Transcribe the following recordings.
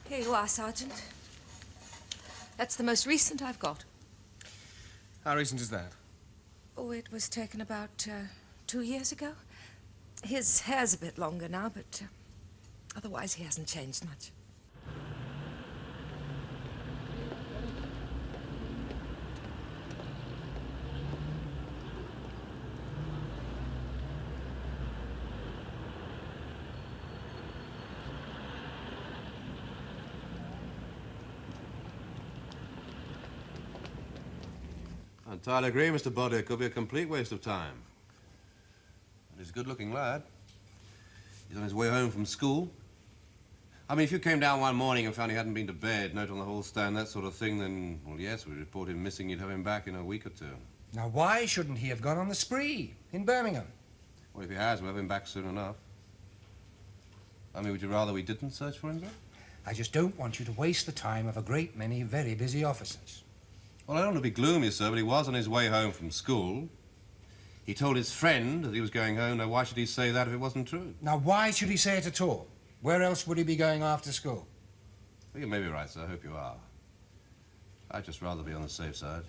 Here you are, Sergeant. That's the most recent I've got. How recent is that? Oh, it was taken about 2 years ago. His hair's a bit longer now, but otherwise he hasn't changed much. I entirely agree, Mr. Boddy. It could be a complete waste of time. And he's a good-looking lad. He's on his way home from school. I mean, if you came down one morning and found he hadn't been to bed, note on the hall stand, that sort of thing, then, well, yes, we'd report him missing. You'd have him back in a week or two. Now, why shouldn't he have gone on the spree in Birmingham? Well, if he has, we'll have him back soon enough. I mean, would you rather we didn't search for him, sir? I just don't want you to waste the time of a great many very busy officers. Well, I don't want to be gloomy, sir, but he was on his way home from school. He told his friend that he was going home. Now, why should he say that if it wasn't true? Now, why should he say it at all? Where else would he be going after school? Well, you may be right, sir. I hope you are. I'd just rather be on the safe side.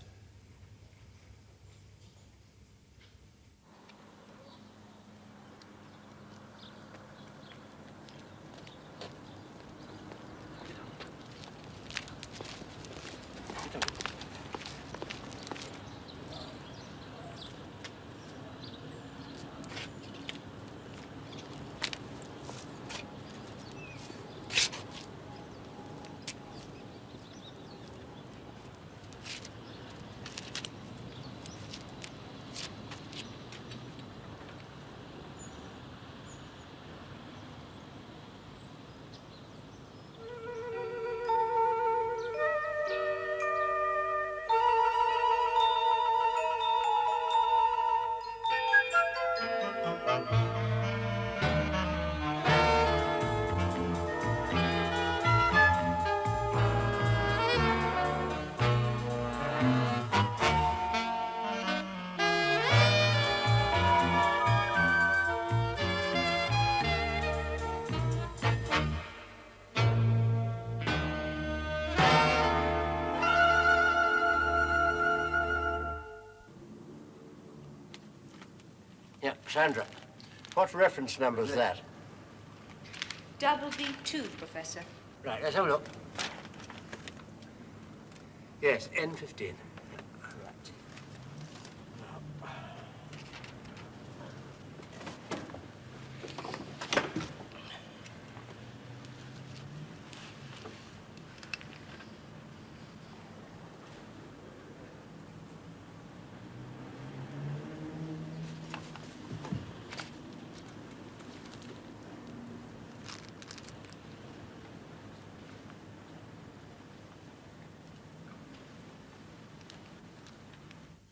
Yeah, Sandra, what reference number is that? Double B2, Professor. Right, let's have a look. Yes, N15. Right.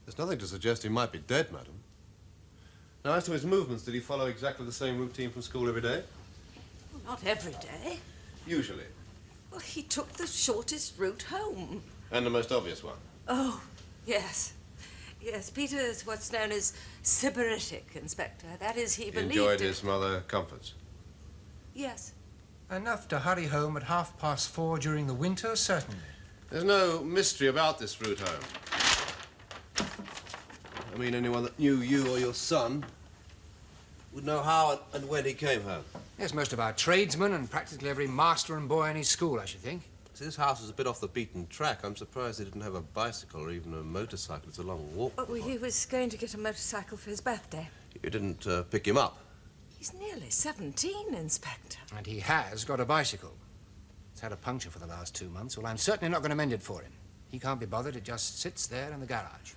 There's nothing to suggest he might be dead, madam. Now, as to his movements, did he follow exactly the same routine from school every day? Well, not every day. Usually. Well, he took the shortest route home. And the most obvious one. Oh, yes. Yes, Peter's what's known as sybaritic, Inspector. That is, he believed... Enjoyed his mother comforts. Yes. Enough to hurry home at 4:30 during the winter, certainly. There's no mystery about this route home. I mean, anyone that knew you or your son would know how and when he came home. Yes, most of our tradesmen and practically every master and boy in his school, I should think. See, this house is a bit off the beaten track. I'm surprised they didn't have a bicycle or even a motorcycle. It's a long walk. Oh, he was going to get a motorcycle for his birthday. You didn't pick him up? He's nearly 17, Inspector. And he has got a bicycle. It's had a puncture for the last 2 months. Well, I'm certainly not going to mend it for him. He can't be bothered. It just sits there in the garage.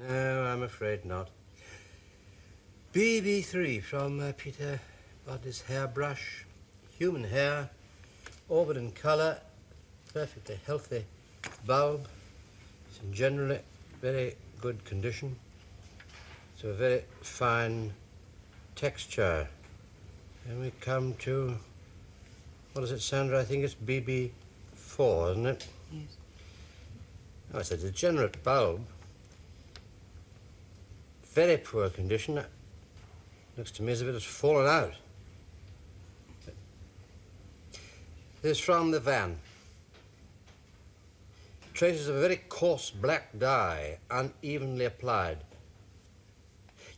No, I'm afraid not. BB3 from Peter Boddy's hairbrush. Human hair, orbit in colour, perfectly healthy bulb. It's in generally very good condition. It's a very fine texture. And we come to, what is it, Sandra? I think it's BB4, isn't it? Yes. Oh, it's a degenerate bulb. Very poor condition. Looks to me as if it has fallen out. This is from the van. traces of a very coarse black dye, unevenly applied.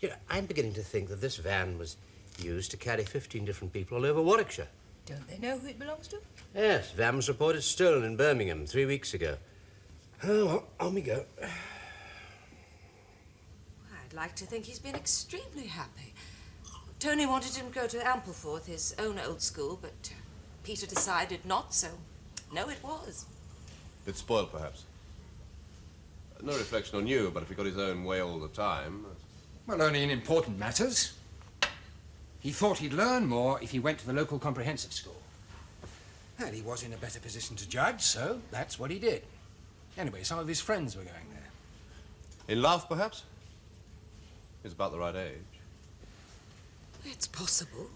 You know, I'm beginning to think that this van was used to carry 15 different people all over Warwickshire. Don't they know who it belongs to? Yes, van was reported stolen in Birmingham 3 weeks ago. Oh, well, on we go. I'd like to think he's been extremely happy. Tony wanted him to go to Ampleforth, his own old school, but Peter decided not, so no, it was. Bit spoiled, perhaps. No reflection on you, but if he got his own way all the time... Well, only in important matters. He thought he'd learn more if he went to the local comprehensive school. And he was in a better position to judge, so that's what he did. Anyway, some of his friends were going there. In love, perhaps? He's about the right age. It's possible.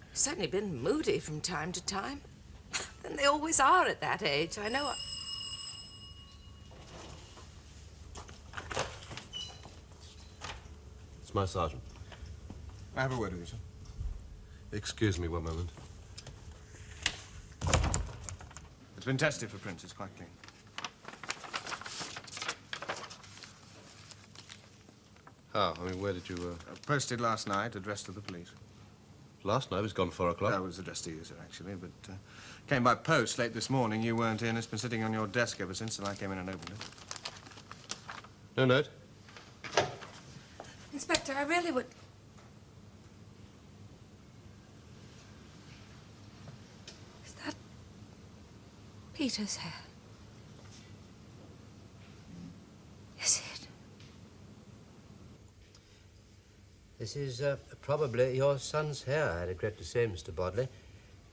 He's certainly been moody from time to time. And they always are at that age, I know. It's my sergeant. I have a word with you, sir. Excuse me one moment. It's been tested for prints. It's quite clean. How? I mean, where did you... Posted last night, addressed to the police. Last night? It was gone 4 o'clock. That was addressed to you, sir, actually, but came by post late this morning. You weren't in. It's been sitting on your desk ever since, and I came in and opened it. No note? Inspector, I really would... Is that Peter's hair? Is it? This is probably your son's hair, I regret to say, Mr. Bodley.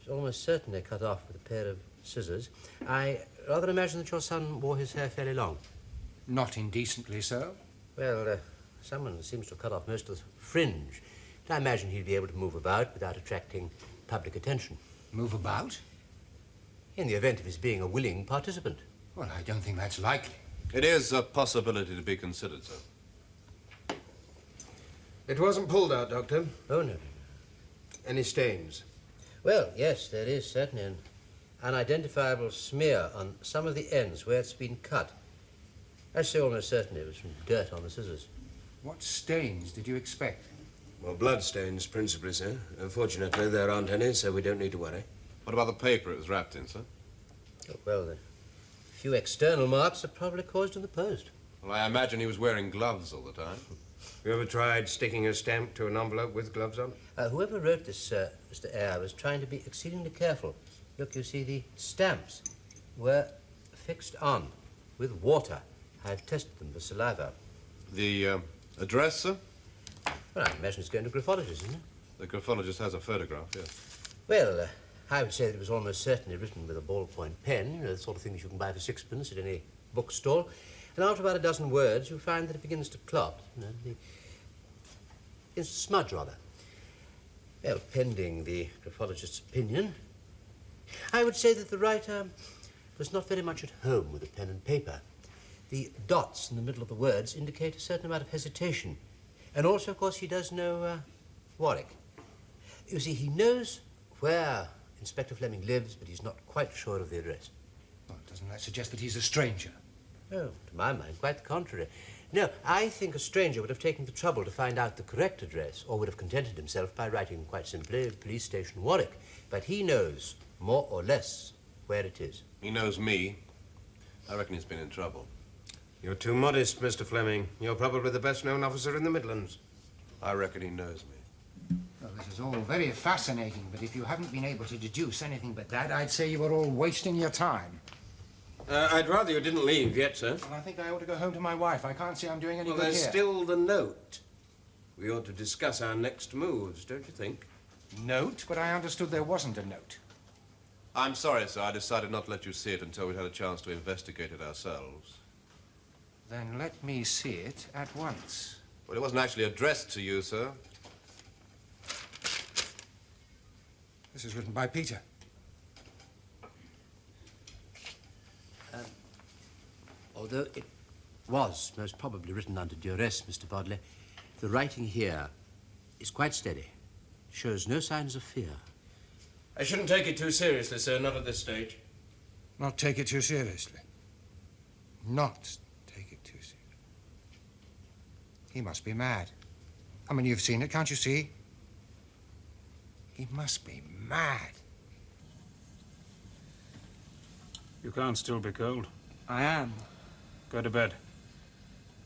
It's almost certainly cut off with a pair of scissors. I rather imagine that your son wore his hair fairly long. Not indecently so. Well, someone seems to have cut off most of the fringe. But I imagine he'd be able to move about without attracting public attention. Move about? In the event of his being a willing participant. Well, I don't think that's likely. It is a possibility to be considered, sir. It wasn't pulled out, Doctor. Oh, no. Any stains? Well, yes, there is certainly an unidentifiable smear on some of the ends where it's been cut. I say almost certainly it was from dirt on the scissors. What stains did you expect? Well, blood stains, principally, sir. Fortunately, there aren't any, so we don't need to worry. What about the paper it was wrapped in, sir? Oh, well, the few external marks are probably caused in the post. Well, I imagine he was wearing gloves all the time. You ever tried sticking a stamp to an envelope with gloves on? Whoever wrote this, Mr. Eyre, was trying to be exceedingly careful. Look, you see, the stamps were fixed on with water. I've tested them for saliva. The address, sir? Well, I imagine it's going to graphologist, isn't it? The graphologist has a photograph, yes. Well, I would say that it was almost certainly written with a ballpoint pen, you know, the sort of thing that you can buy for 6p at any bookstall. And after about a dozen words, you find that it begins to clot. You know, it's a smudge, rather. Well, pending the graphologist's opinion, I would say that the writer was not very much at home with a pen and paper. The dots in the middle of the words indicate a certain amount of hesitation. And also, of course, he does know Warwick. You see, he knows where Inspector Fleming lives, but he's not quite sure of the address. Well, doesn't that suggest that he's a stranger? Oh, to my mind, quite the contrary. No, I think a stranger would have taken the trouble to find out the correct address, or would have contented himself by writing quite simply, Police Station Warwick. But he knows, more or less, where it is. He knows me. I reckon he's been in trouble. You're too modest, Mr. Fleming. You're probably the best-known officer in the Midlands. I reckon he knows me. Well, this is all very fascinating, but if you haven't been able to deduce anything but that, I'd say you were all wasting your time. I'd rather you didn't leave yet, sir. Well, I think I ought to go home to my wife. I can't see I'm doing any Well, good there's here. still the note. We ought to discuss our next moves, don't you think? Note? But I understood there wasn't a note. I'm sorry, sir. I decided not to let you see it until we'd had a chance to investigate it ourselves. Then let me see it at once. Well, it wasn't actually addressed to you, sir. This is written by Peter. Although it was most probably written under duress, Mr. Bodley, the writing here is quite steady. Shows no signs of fear. I shouldn't take it too seriously, sir, not at this stage. Not take it too seriously. not take it too seriously. He must be mad. I mean, you've seen it, can't you see? He must be mad. You can't still be cold. I am. Go to bed.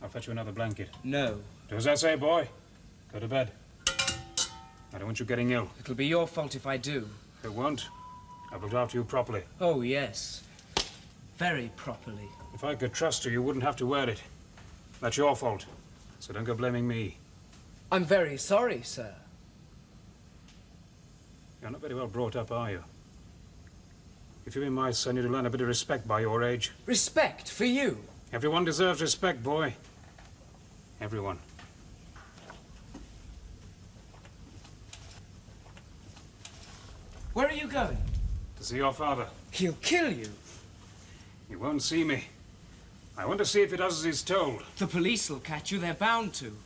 I'll fetch you another blanket. No. Do as I say, boy. Go to bed. I don't want you getting ill. It'll be your fault if I do. It won't. I've looked after you properly. Oh, yes. Very properly. If I could trust you, you wouldn't have to wear it. That's your fault. So don't go blaming me. I'm very sorry, sir. You're not very well brought up, are you? If you've been my son, you'd learn a bit of respect by your age. Respect for you? Everyone deserves respect, boy. Everyone. Where are you going? To see your father. He'll kill you. He won't see me. I want to see if he does as he's told. The police will catch you. They're bound to.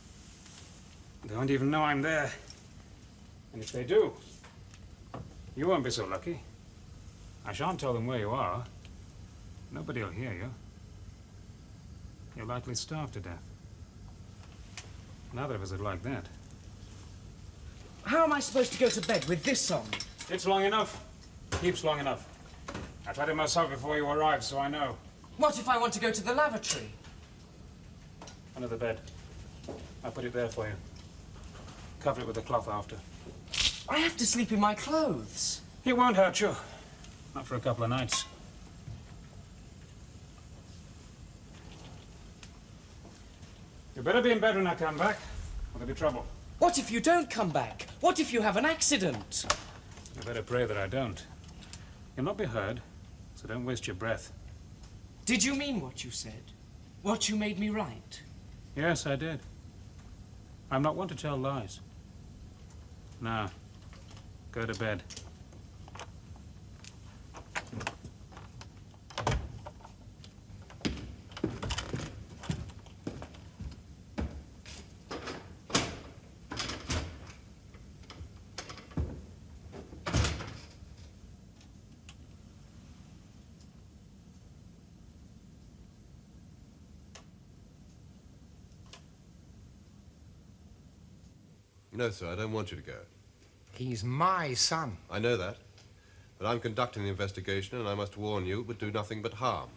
They won't even know I'm there. And if they do, you won't be so lucky. I shan't tell them where you are. Nobody'll hear you. You'll likely starve to death. Neither of us would like that. How am I supposed to go to bed with this on? It's long enough. Keeps long enough. I tried it myself before you arrived, so I know. What if I want to go to the lavatory? Under the bed. I'll put it there for you. Cover it with a cloth after. I have to sleep in my clothes. It won't hurt you. Not for a couple of nights. You better be in bed when I come back, or there'll be trouble. What if you don't come back? What if you have an accident? You better pray that I don't. You'll not be heard, so don't waste your breath. Did you mean what you said? What you made me write? Yes, I did. I'm not one to tell lies. Now, go to bed. No, sir, I don't want you to go. He's my son. I know that. But I'm conducting the investigation, and I must warn you, it would do nothing but harm.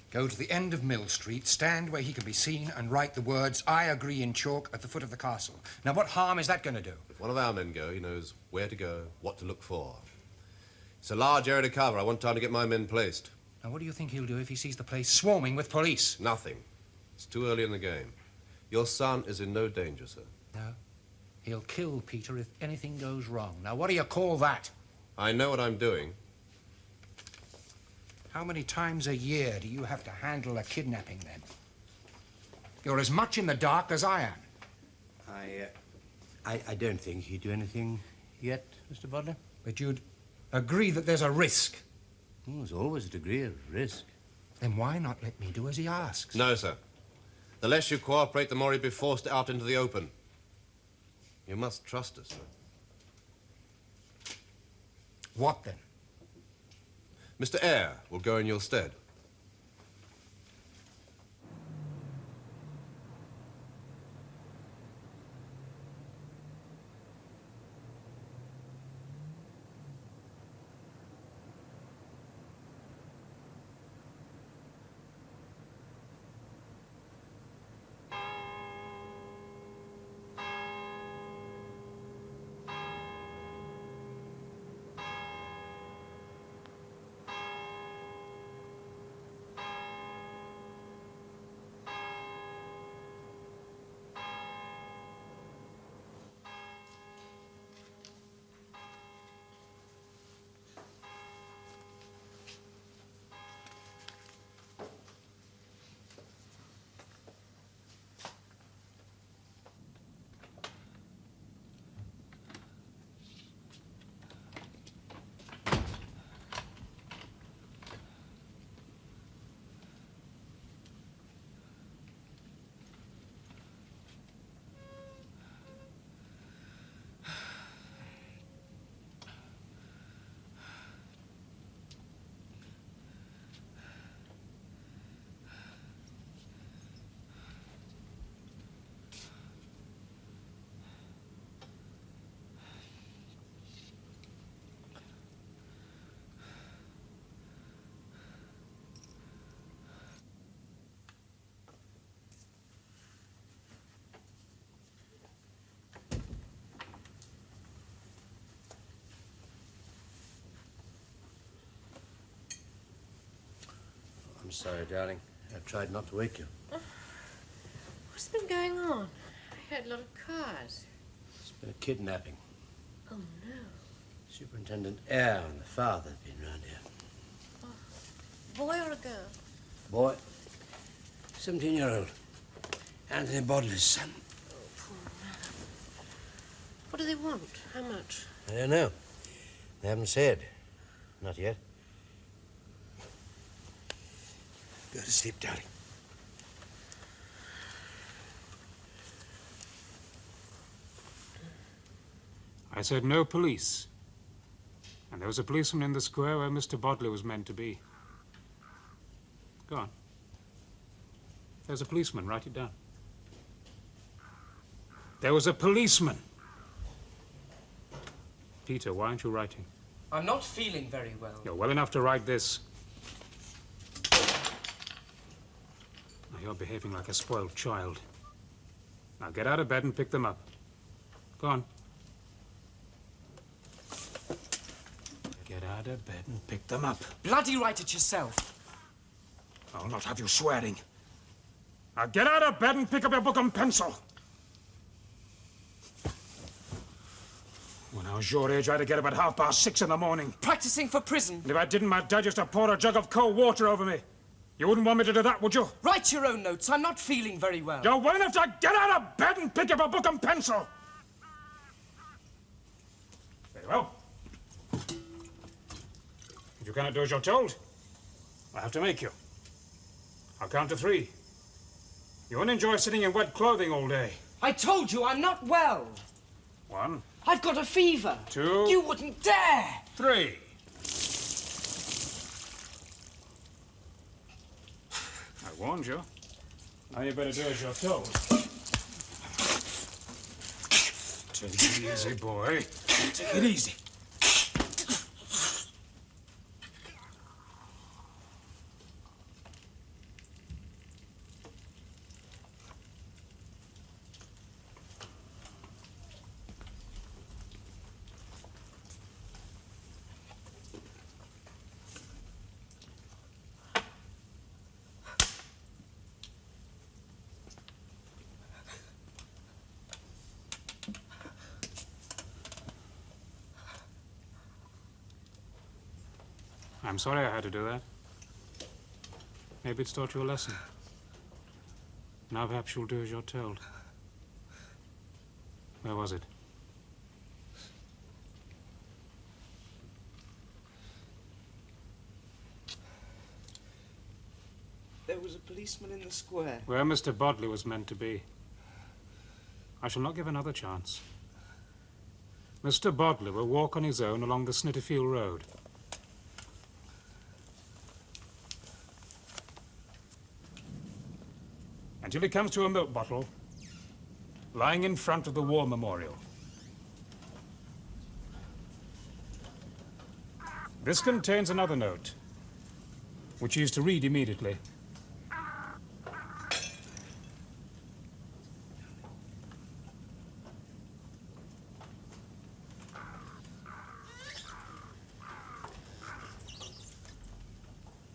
Go to the end of Mill Street, stand where he can be seen, and write the words, "I agree," in chalk at the foot of the castle. Now, what harm is that going to do? If one of our men go, he knows where to go, what to look for. It's a large area to cover. I want time to get my men placed. Now, what do you think he'll do if he sees the place swarming with police? Nothing. It's too early in the game. Your son is in no danger, sir. No. He'll kill Peter if anything goes wrong. Now, what do you call that? I know what I'm doing. How many times a year do you have to handle a kidnapping, then? You're as much in the dark as I am. I don't think he'd do anything yet, Mr. Bodler. But you'd agree that there's a risk. Oh, there's always a degree of risk. Then why not let me do as he asks? No, sir. The less you cooperate, the more you'll be forced out into the open. You must trust us, sir. What then? Mr. Eyre will go in your stead. I'm sorry, darling. I tried not to wake you. What's been going on? I heard a lot of cars. It's been a kidnapping. Oh, no. Superintendent Eyre and the father have been round here. Oh, boy or a girl? Boy, 17-year-old. Anthony Bodley's son. Oh, poor man. What do they want? How much? I don't know. They haven't said. Not yet. Go to sleep, darling. I said no police. And there was a policeman in the square where Mr. Bodley was meant to be. Go on. There's a policeman. Write it down. There was a policeman. Peter, why aren't you writing? I'm not feeling very well. You're well enough to write this. Now, you're behaving like a spoiled child. Now get out of bed and pick them up. Go on. Get out of bed and pick them up. Bloody write it yourself. I'll not have you swearing. Now get out of bed and pick up your book and pencil. When I was your age, I had to get up at 6:30 in the morning. Practicing for prison. And if I didn't, my dad used to pour a jug of cold water over me. You wouldn't want me to do that, would you? Write your own notes. I'm not feeling very well. You're well enough to get out of bed and pick up a book and pencil. Very well. If you cannot do as you're told, I have to make you. I'll count to 3. You won't enjoy sitting in wet clothing all day. I told you I'm not well. 1. I've got a fever. 2. You wouldn't dare. 3. I warned you. Now you better do as you're told. Take it easy, boy. Take it easy. I'm sorry I had to do that. Maybe it's taught you a lesson. Now perhaps you'll do as you're told. Where was it? There was a policeman in the square. Where Mr. Bodley was meant to be. I shall not give another chance. Mr. Bodley will walk on his own along the Snitterfield Road. Until he comes to a milk bottle lying in front of the war memorial. This contains another note, which he is to read immediately.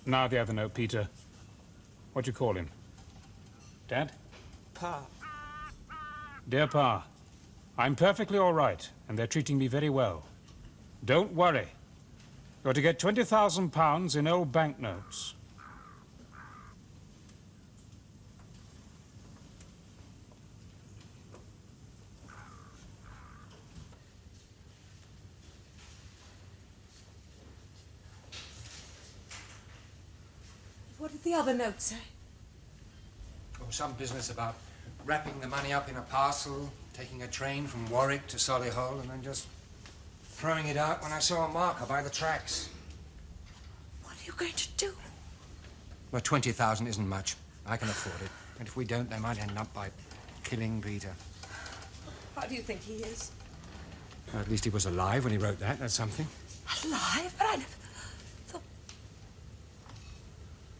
Now the other note, Peter. What do you call him? Dad? Pa. Dear Pa, I'm perfectly all right, and they're treating me very well. Don't worry. You're to get £20,000 in old banknotes. What did the other note say? Oh, some business about wrapping the money up in a parcel, taking a train from Warwick to Solihull, and then just throwing it out when I saw a marker by the tracks. What are you going to do? Well, 20,000 isn't much. I can afford it. And if we don't, they might end up by killing Peter. How do you think he is? Well, at least he was alive when he wrote that. That's something. Alive? But I never thought...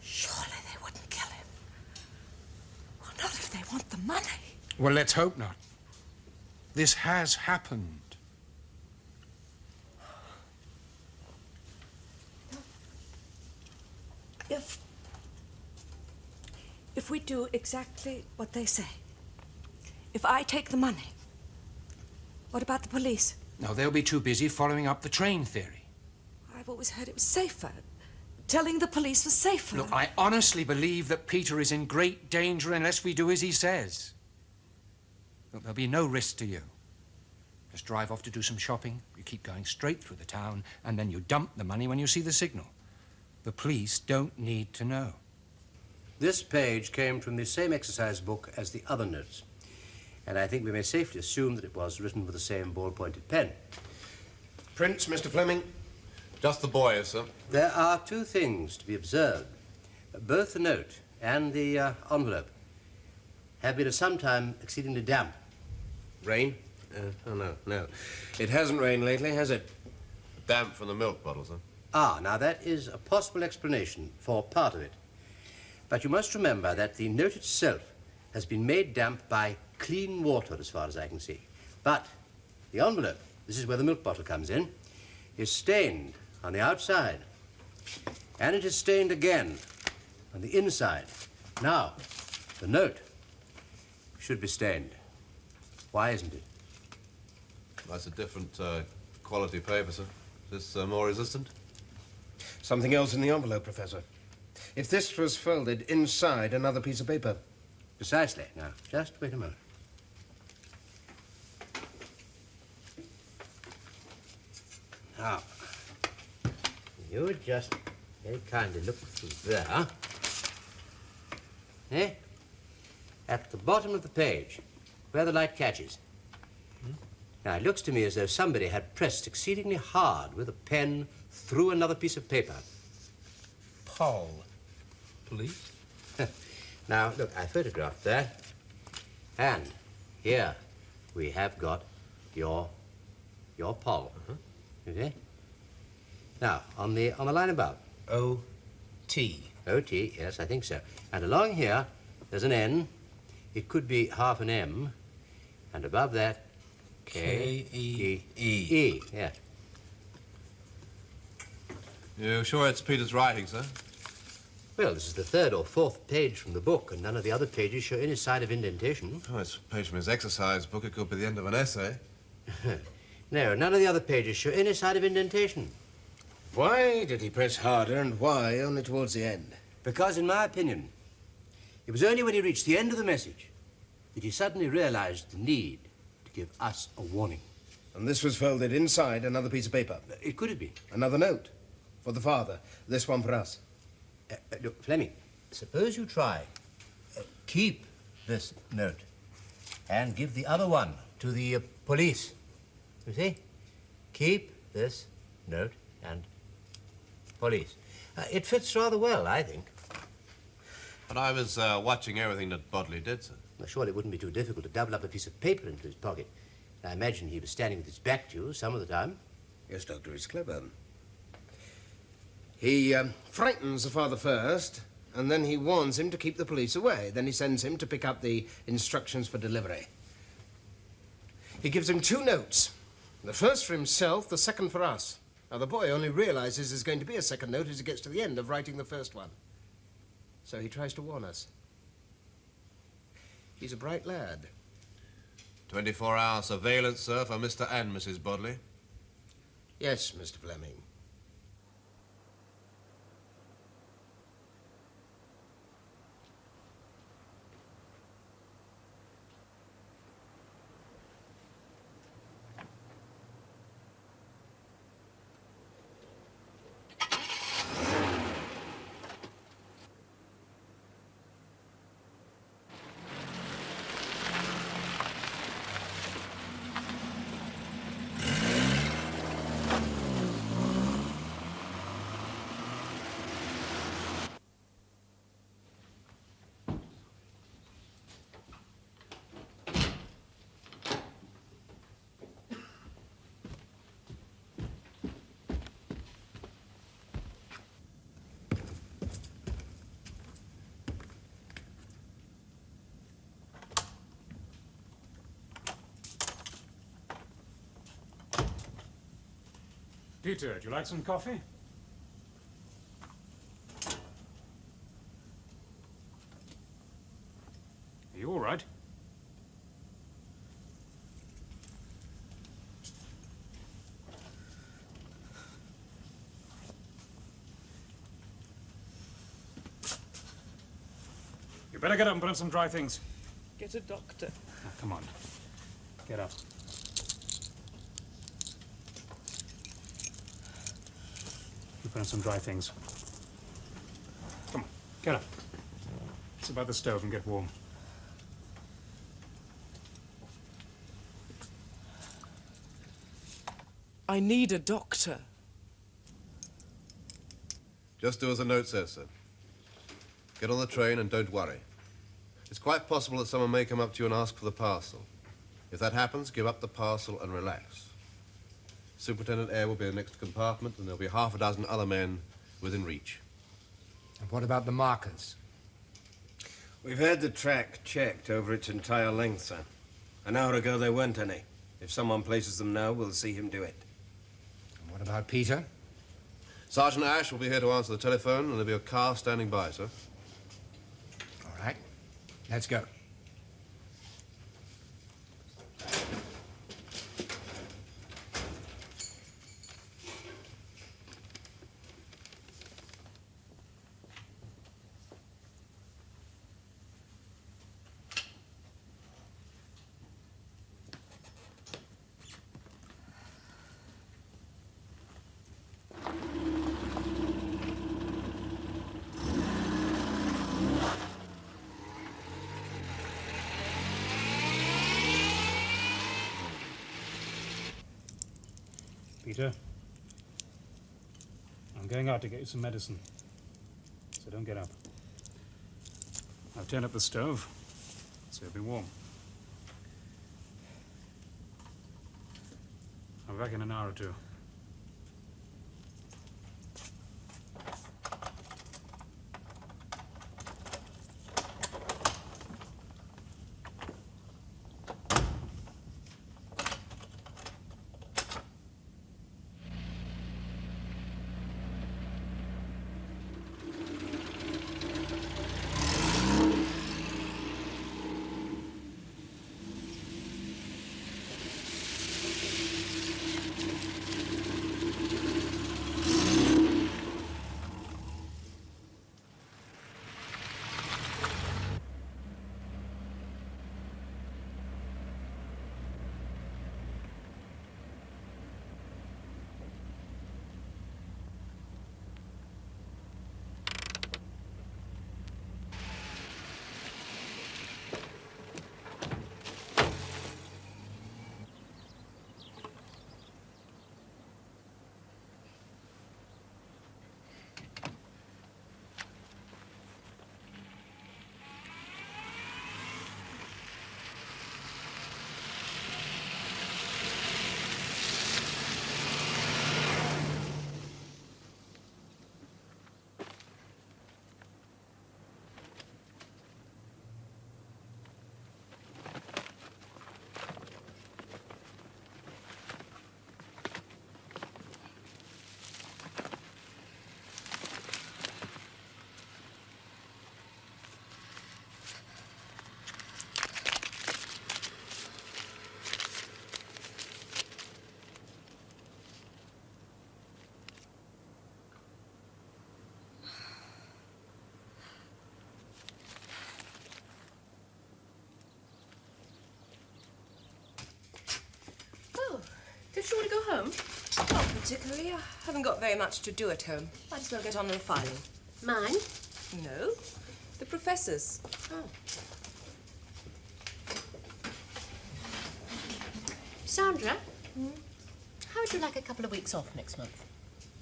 Surely they wouldn't kill him. Well, not if they want the money. Well, let's hope not. This has happened. if we do exactly what they say, if I take the money, what about the police? No, they'll be too busy following up the train theory. I've always heard it was safer. Telling the police was safer. Look, I honestly believe that Peter is in great danger unless we do as he says. Look, there'll be no risk to you. Just drive off to do some shopping, you keep going straight through the town, and then you dump the money when you see the signal. The police don't need to know. This page came from the same exercise book as the other notes, and I think we may safely assume that it was written with the same ball-pointed pen. Prints, Mr. Fleming? Just the boy, sir. There are two things to be observed. Both the note and the envelope have been at some time exceedingly damp. Rain? No. It hasn't rained lately, has it? Damp from the milk bottle, sir. Ah, now that is a possible explanation for part of it. But you must remember that the note itself has been made damp by clean water, as far as I can see. But the envelope, this is where the milk bottle comes in, is stained on the outside. And it is stained again on the inside. Now, the note should be stained. Why isn't it? That's a different quality paper, sir. Is this more resistant? Something else in the envelope, Professor. If this was folded inside another piece of paper. Precisely. Now, just wait a moment. Now, you would just very kindly look through there. Eh? At the bottom of the page, where the light catches. Now, it looks to me as though somebody had pressed exceedingly hard with a pen through another piece of paper. Paul. Police? Now, look, I photographed that. And here we have got your Paul. You see? Now, on the line above. O.T. O.T., yes, I think so. And along here, there's an N. It could be half an M. And above that, K-E-E. Yeah. You sure it's Peter's writing, sir? Well, this is the third or fourth page from the book, and none of the other pages show any sign of indentation. Oh, it's a page from his exercise book. It could be the end of an essay. No, none of the other pages show any sign of indentation. Why did he press harder and why only towards the end? Because, in my opinion, it was only when he reached the end of the message that he suddenly realized the need to give us a warning. And this was folded inside another piece of paper? It could have been. Another note? For the father. This one for us. Look, Fleming, suppose you try. Keep this note and give the other one to the police. You see? Keep this note and police. It fits rather well, I think. But I was watching everything that Bodley did, sir. Well, surely it wouldn't be too difficult to double up a piece of paper into his pocket. I imagine he was standing with his back to you some of the time. Yes, Doctor, he's clever. He frightens the father first, and then he warns him to keep the police away. Then he sends him to pick up the instructions for delivery. He gives him two notes. The first for himself, the second for us. Now, the boy only realizes there's going to be a second note as he gets to the end of writing the first one. So he tries to warn us. He's a bright lad. 24-hour surveillance, sir, for Mr. and Mrs. Bodley. Yes, Mr. Fleming. Peter, do you like some coffee? You better get up and put on some dry things. Get a doctor. Now, come on. Get up. You put on some dry things. Come on, get up. Sit by the stove and get warm. I need a doctor. Just do as the note says, sir. Get on the train and don't worry. It's quite possible that someone may come up to you and ask for the parcel. If that happens, give up the parcel and relax. Superintendent Eyre will be in the next compartment, and there'll be half a dozen other men within reach. And what about the markers? We've had the track checked over its entire length, sir. An hour ago, there weren't any. If someone places them now, we'll see him do it. And what about Peter? Sergeant Ashe will be here to answer the telephone, and there'll be a car standing by, sir. All right. Let's go. Peter, I'm going out to get you some medicine, so don't get up. I've turned up the stove, so you'll be warm. I'll be back in an hour or two. Did you want to go home? Not particularly. I haven't got very much to do at home. Might as well get on with the filing. Mine? No, the professor's. Oh. Sandra? How would you like a couple of weeks off next month?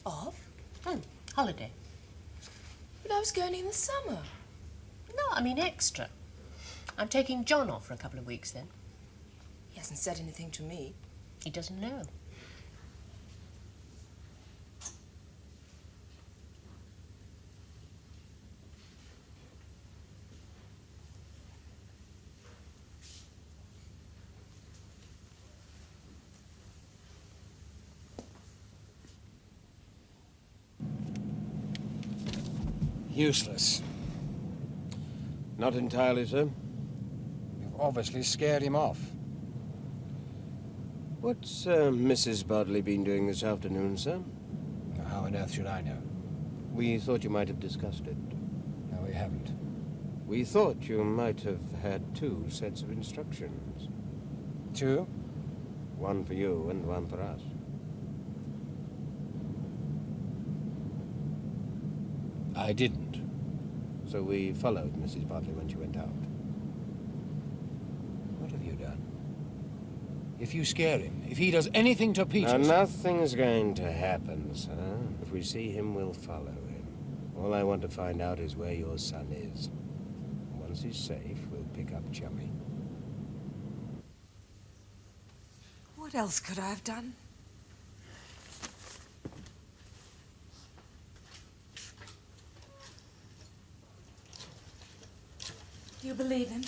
Off? Holiday. But I was going in the summer. No, I mean extra. I'm taking John off for a couple of weeks then. He hasn't said anything to me. He doesn't know. Useless. Not entirely, sir. You've obviously scared him off. What's Mrs. Bodley been doing this afternoon, sir? How on earth should I know? We thought you might have discussed it. No, we haven't. We thought you might have had 2 sets of instructions. 2? One for you and one for us. I didn't. So we followed Mrs. Bodley when she went out. What have you done? If you scare him, if he does anything to Peter... Nothing's going to happen, sir. If we see him, we'll follow him. All I want to find out is where your son is. Once he's safe, we'll pick up Chummy. What else could I have done? Do you believe him?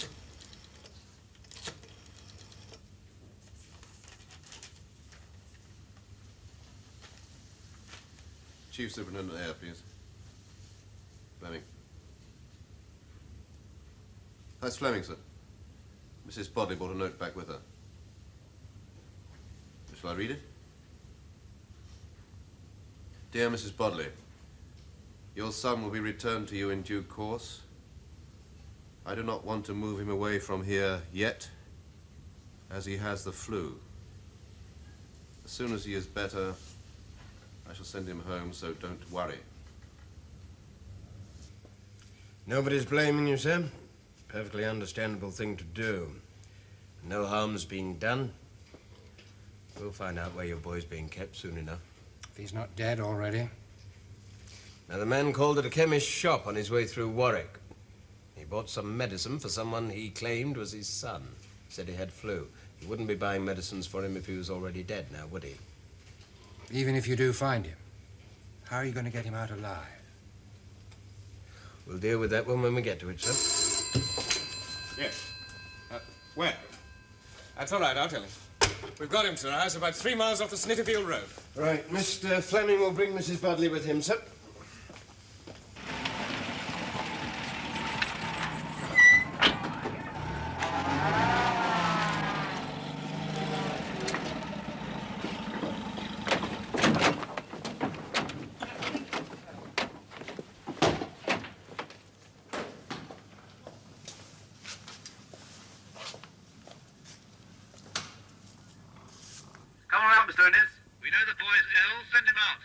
Chief Superintendent Air, please. Fleming. That's Fleming, sir. Mrs. Bodley brought a note back with her. Shall I read it? Dear Mrs. Bodley, your son will be returned to you in due course. I do not want to move him away from here yet, as he has the flu. As soon as he is better, I shall send him home, so don't worry. Nobody's blaming you, sir. Perfectly understandable thing to do. No harm's been done. We'll find out where your boy's being kept soon enough. If he's not dead already. Now, the man called at a chemist's shop on his way through Warwick. He bought some medicine for someone he claimed was his son. Said he had flu. He wouldn't be buying medicines for him if he was already dead now, would he? Even if you do find him, how are you going to get him out alive? We'll deal with that one when we get to it, sir. Yes. Where? That's all right, I'll tell him. We've got him, sir. Our house about 3 miles off the Snitterfield Road. Right, Mr. Fleming will bring Mrs. Bodley with him, sir. Mr. Innes. We know the boy is ill. Send him out.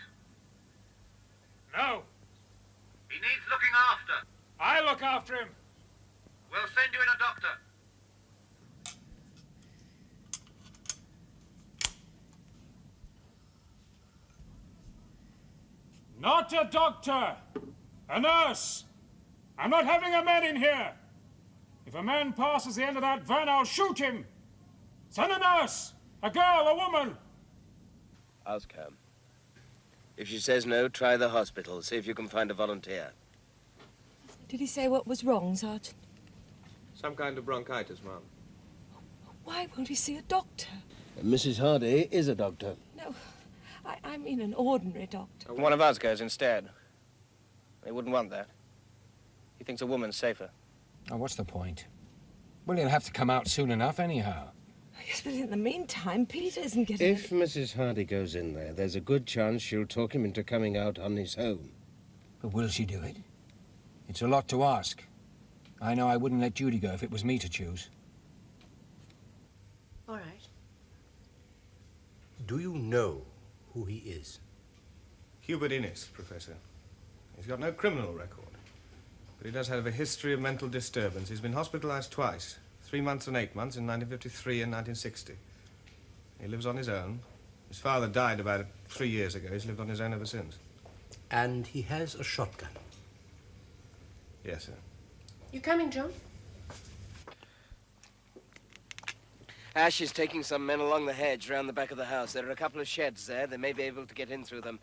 No. He needs looking after. I look after him. We'll send you in a doctor. Not a doctor. A nurse. I'm not having a man in here. If a man passes the end of that van, I'll shoot him. Send a nurse. A girl, a woman. Ask her. If she says no, try the hospital. See if you can find a volunteer. Did he say what was wrong, Sergeant? Some kind of bronchitis, ma'am. Why won't he see a doctor? Mrs. Hardy is a doctor. No, I mean an ordinary doctor. One of us goes instead. They wouldn't want that. He thinks a woman's safer. Oh, what's the point? Well, he'll have to come out soon enough anyhow. Yes, but in the meantime, Peter isn't getting... If Mrs. Hardy goes in there, there's a good chance she'll talk him into coming out on his own. But will she do it? It's a lot to ask. I know I wouldn't let Judy go if it was me to choose. All right. Do you know who he is? Hubert Innes, Professor. He's got no criminal record. But he does have a history of mental disturbance. He's been hospitalized twice. 3 months and 8 months in 1953 and 1960. He lives on his own. His father died about 3 years ago. He's lived on his own ever since. And he has a shotgun. Yes, sir. You coming, John? Ashe is taking some men along the hedge round the back of the house. There are a couple of sheds there. They may be able to get in through them.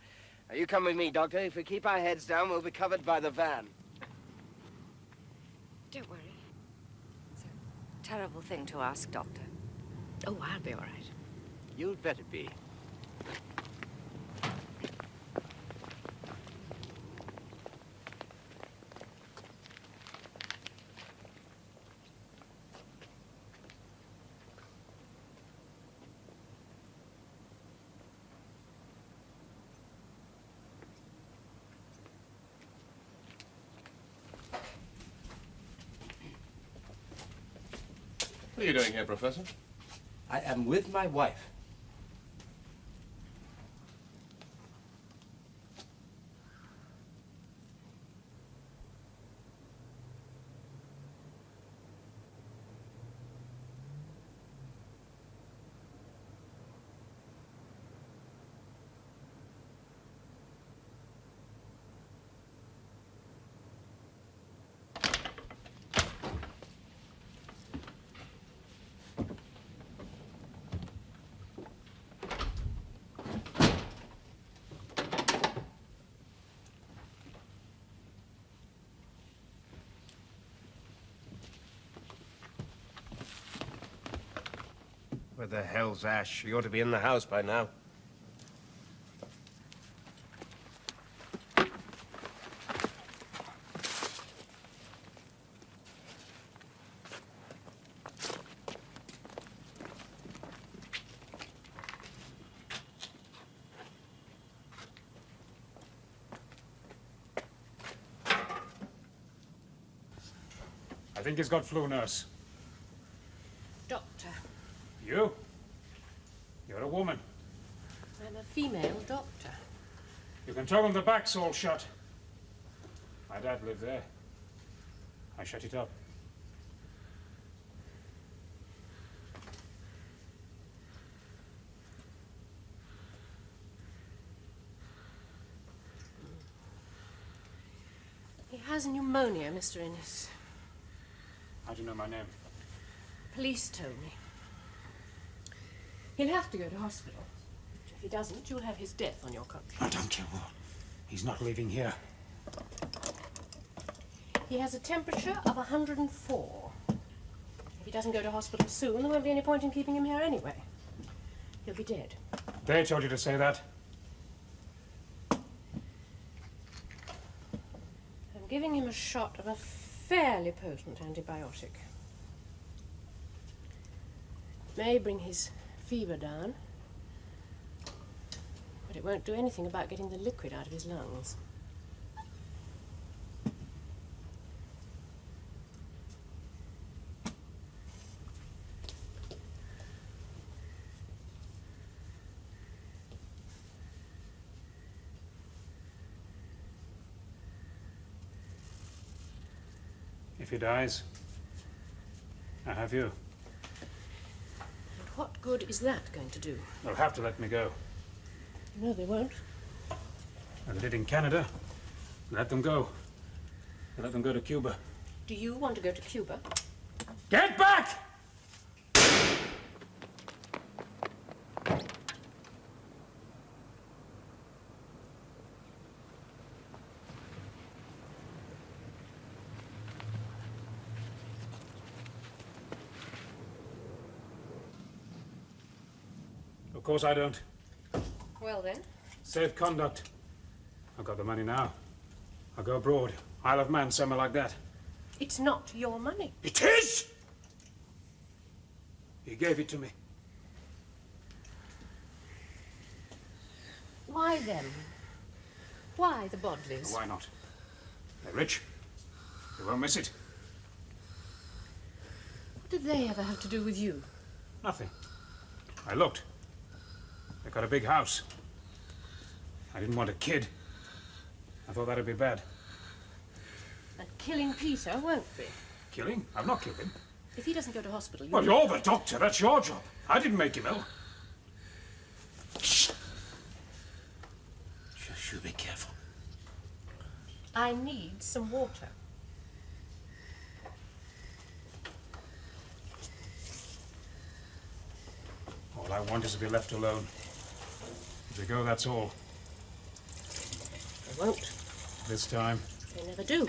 Now, you come with me, Doctor. If we keep our heads down, we'll be covered by the van. Don't worry. It's a terrible thing to ask, Doctor. Oh, I'll be all right. You'd better be. What are you doing here, Professor? I am with my wife. Where the hell's Ashe? He ought to be in the house by now. I think he's got flu, nurse. Doctor. You? You're a woman. I'm a female doctor. You can tell them the back's all shut. My dad lived there. I shut it up. He has pneumonia, Mr. Innes. How do you know my name? Police told me. He'll have to go to hospital. If he doesn't, you'll have his death on your conscience. I don't care what. He's not leaving here. He has a temperature of 104. If he doesn't go to hospital soon, there won't be any point in keeping him here anyway. He'll be dead. They told you to say that? I'm giving him a shot of a fairly potent antibiotic. May bring his fever down, but it won't do anything about getting the liquid out of his lungs. If he dies, I have you. What good is that going to do? They'll have to let me go. No, they won't. As they did in Canada. Let them go. They let them go to Cuba. Do you want to go to Cuba? Get back! Of course I don't. Well then. Safe conduct. I've got the money now. I'll go abroad. Isle of Man, somewhere like that. It's not your money. It is! He gave it to me. Why them? Why the Bodleys? Why not? They're rich. They won't miss it. What did they ever have to do with you? Nothing. I looked. They got a big house. I didn't want a kid. I thought that'd be bad. And killing Peter won't be. Killing? I've not killed him. If he doesn't go to hospital, you... Well, you're the doctor. That's your job. I didn't make him ill. Just you be careful. I need some water. All I want is to be left alone. If they go, that's all. They won't. This time. They never do.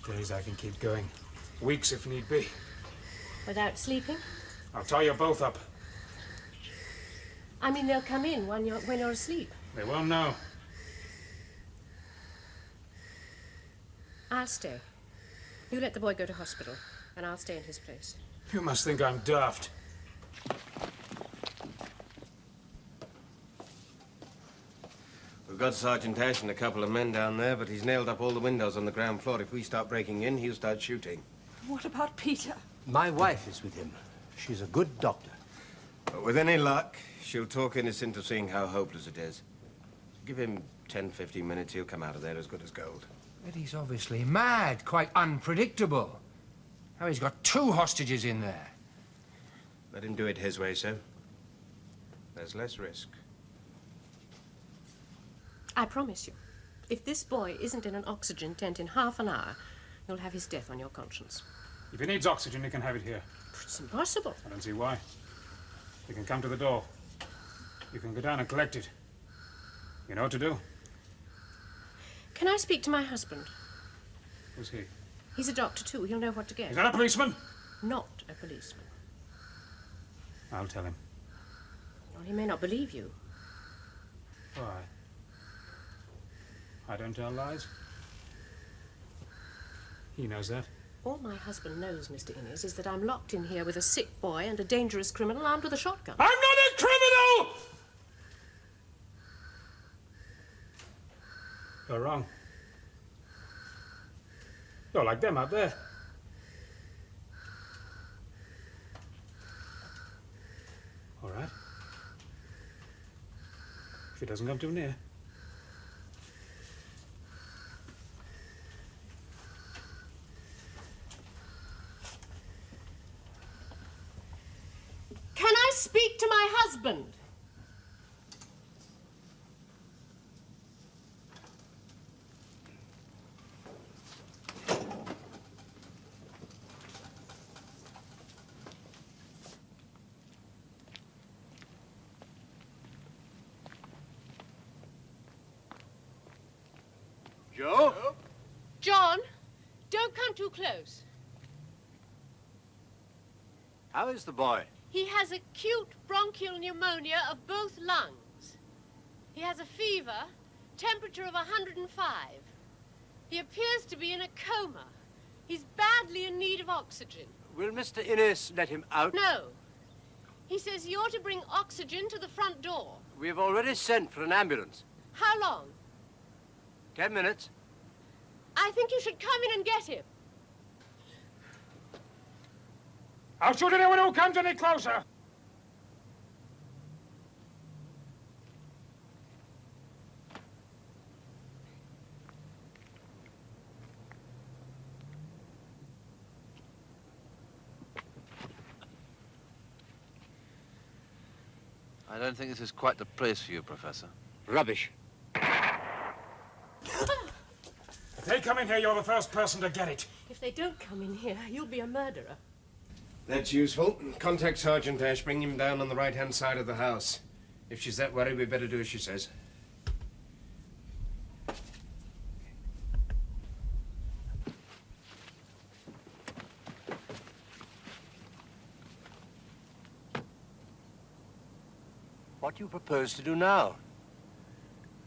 Days I can keep going. Weeks if need be. Without sleeping? I'll tie you both up. I mean, they'll come in when you're asleep. They won't know. I'll stay. You let the boy go to hospital, and I'll stay in his place. You must think I'm daft. We've got Sergeant Ashe and a couple of men down there, but he's nailed up all the windows on the ground floor. If we start breaking in, he'll start shooting. What about Peter? My wife is with him. She's a good doctor. But with any luck, she'll talk Innes into seeing how hopeless it is. Give him 10, 15 minutes, he'll come out of there as good as gold. But he's obviously mad, quite unpredictable. Now he's got 2 hostages in there. Let him do it his way, sir. There's less risk. I promise you, if this boy isn't in an oxygen tent in half an hour, you'll have his death on your conscience. If he needs oxygen, he can have it here. It's impossible. I don't see why. You can come to the door. You can go down and collect it. You know what to do. Can I speak to my husband? Who's he? He's a doctor, too. He'll know what to get. Is that a policeman? Not a policeman. I'll tell him. Well, he may not believe you. Why? I don't tell lies. He knows that. All my husband knows, Mr. Innes, is that I'm locked in here with a sick boy and a dangerous criminal armed with a shotgun. I'm not a criminal! You're wrong. You're like them out there. All right. If he doesn't come too near. Can I speak to my husband? Joe? John, don't come too close. How is the boy? He has acute bronchial pneumonia of both lungs. He has a fever, temperature of 105. He appears to be in a coma. He's badly in need of oxygen. Will Mr. Innes let him out? No. He says he ought to bring oxygen to the front door. We have already sent for an ambulance. How long? 10 minutes. I think you should come in and get him. I'll shoot anyone who comes any closer. I don't think this is quite the place for you, Professor. Rubbish. If they come in here, you're the first person to get it. If they don't come in here, you'll be a murderer. That's useful. Contact Sergeant Ashe. Bring him down on the right-hand side of the house. If she's that worried, we better do as she says. What do you propose to do now?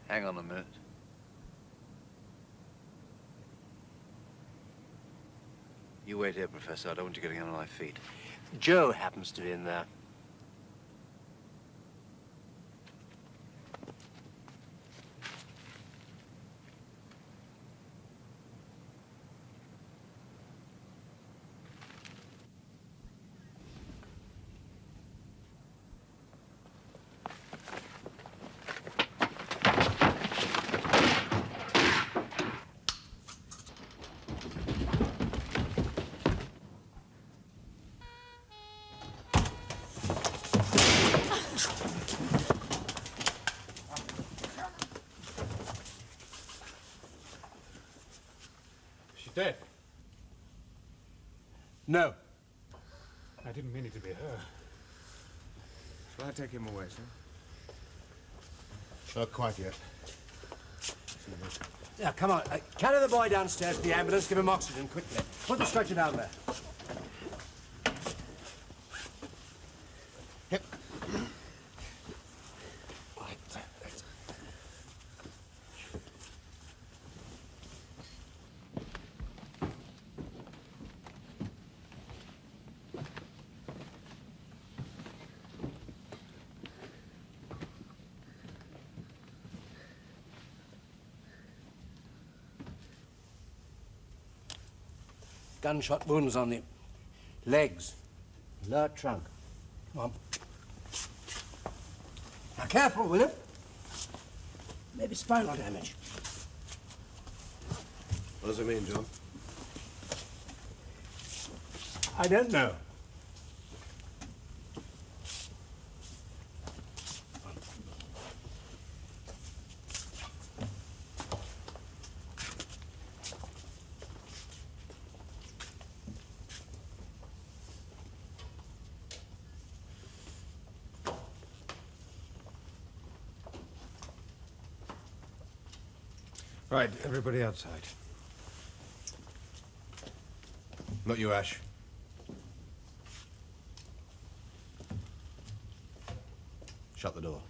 Hang on a minute. You wait here, Professor. I don't want you getting on my feet. Joe happens to be in there. Dead? No. I didn't mean it to be her. Shall I take him away, sir? Not quite yet. Now, come on. Carry the boy downstairs to the ambulance. Give him oxygen, quickly. Put the stretcher down there. Yep. Gunshot wounds on the Legs. Lower trunk. Come on. Now, careful, William. Maybe spinal damage. What does it mean, John? I don't know. Right, everybody outside. Not you, Ashe. Shut the door.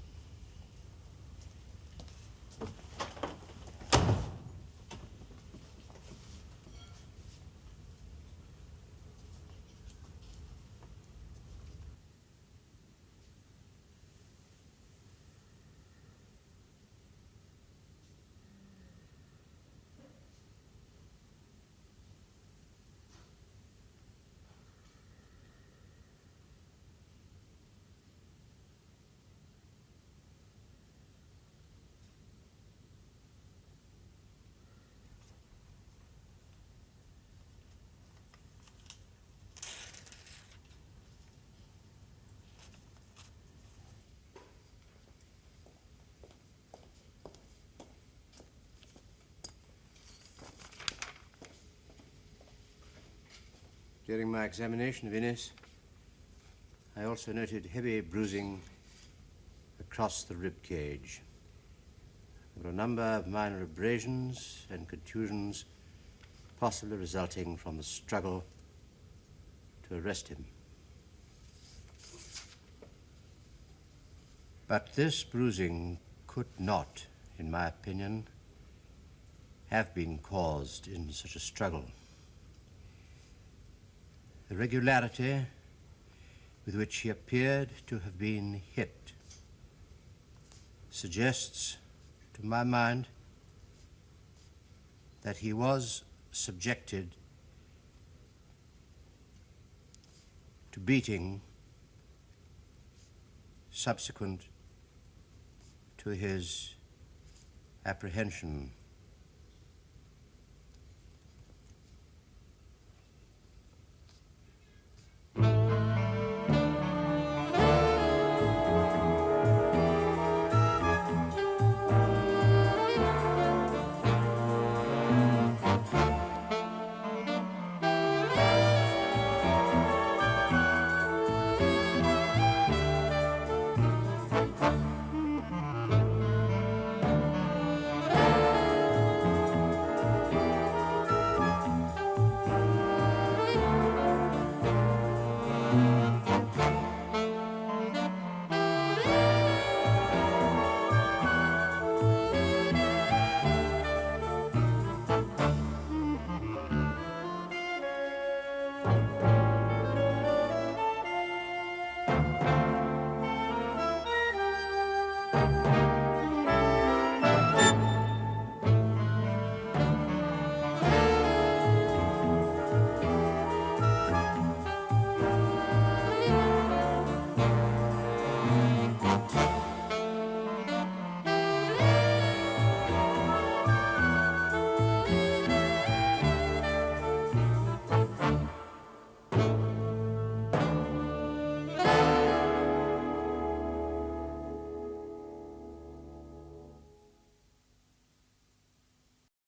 During my examination of Innes, I also noted heavy bruising across the rib cage. There were a number of minor abrasions and contusions, possibly resulting from the struggle to arrest him. But this bruising could not, in my opinion, have been caused in such a struggle. The regularity with which he appeared to have been hit suggests, to my mind, that he was subjected to beating subsequent to his apprehension.